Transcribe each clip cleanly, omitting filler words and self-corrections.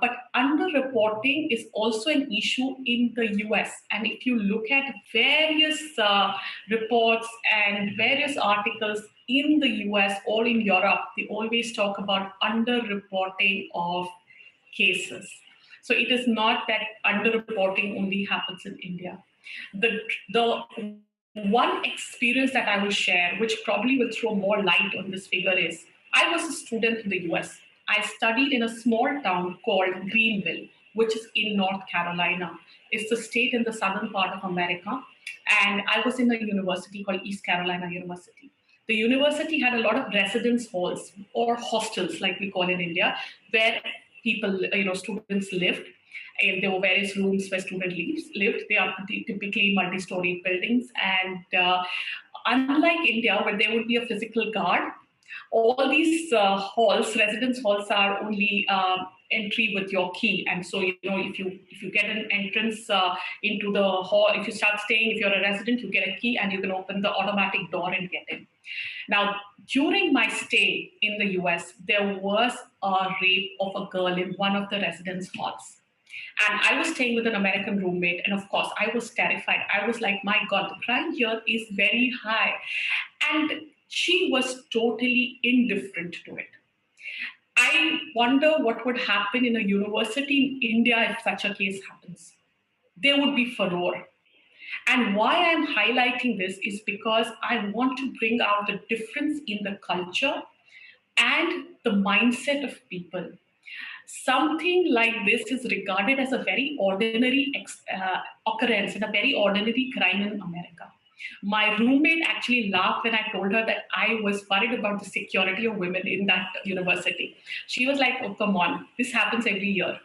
But underreporting is also an issue in the US. And if you look at various reports and various articles in the US or in Europe, they always talk about underreporting of cases. So it is not that underreporting only happens in India. The one experience that I will share, which probably will throw more light on this figure, is I was a student in the US. I studied in a small town called Greenville, which is in North Carolina. It's the state in the southern part of America. And I was in a university called East Carolina University. The university had a lot of residence halls or hostels, like we call in India, where people, students lived. And there were various rooms where students lived. They are typically multi-story buildings. And unlike India, where there would be a physical guard, all these residence halls are only entry with your key. And so, if you get an entrance into the hall, if you start staying, if you're a resident, you get a key and you can open the automatic door and get in. Now, during my stay in the US, there was a rape of a girl in one of the residence halls. And I was staying with an American roommate. And of course, I was terrified. I was like, my God, the crime here is very high. And she was totally indifferent to it. I wonder what would happen in a university in India if such a case happens. There would be furore. And why I'm highlighting this is because I want to bring out the difference in the culture and the mindset of people. Something like this is regarded as a very ordinary occurrence and a very ordinary crime in America. My roommate actually laughed when I told her that I was worried about the security of women in that university. She was like, oh, come on, this happens every year.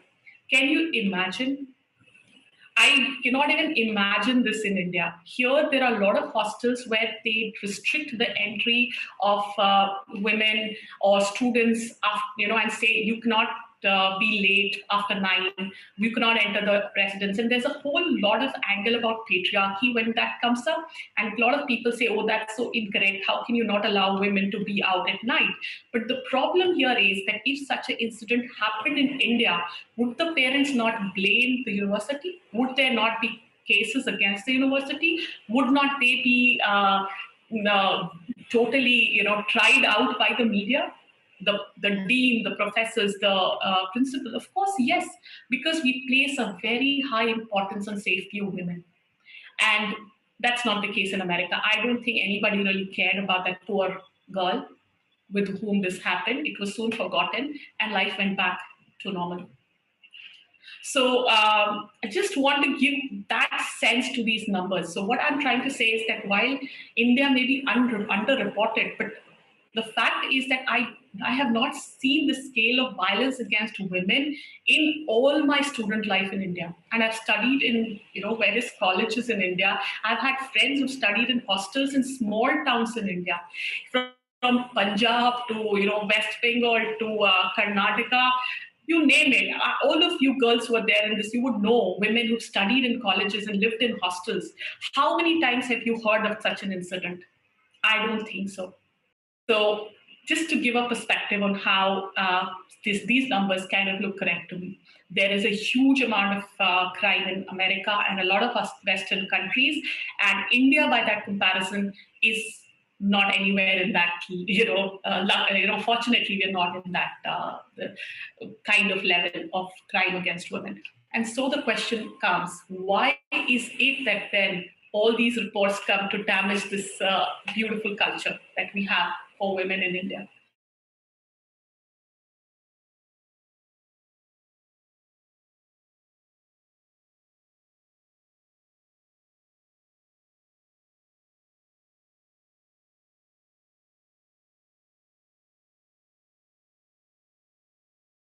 Can you imagine? I cannot even imagine this in India. Here, there are a lot of hostels where they restrict the entry of women or students, and say you cannot be late after 9. You cannot enter the residence. And there's a whole lot of angle about patriarchy when that comes up. And a lot of people say, oh, that's so incorrect. How can you not allow women to be out at night? But the problem here is that if such an incident happened in India, would the parents not blame the university? Would there not be cases against the university? Would not they be totally, tried out by the media? The dean, the professors, the principal, of course, yes, because we place a very high importance on safety of women. And that's not the case in America. I don't think anybody really cared about that poor girl with whom this happened. It was soon forgotten and life went back to normal. So I just want to give that sense to these numbers. So what I'm trying to say is that while India may be underreported, but the fact is that I have not seen the scale of violence against women in all my student life in India. And I've studied in various colleges in India. I've had friends who've studied in hostels in small towns in India. From Punjab to West Bengal to Karnataka, you name it. All of you girls who are there in this, you would know women who studied in colleges and lived in hostels. How many times have you heard of such an incident? I don't think so. So just to give a perspective on how these numbers kind of look correct to me. There is a huge amount of crime in America and a lot of us Western countries, and India, by that comparison, is not anywhere in that. Fortunately, we're not in that kind of level of crime against women. And so the question comes: why is it that then all these reports come to damage this beautiful culture that we have for women in India?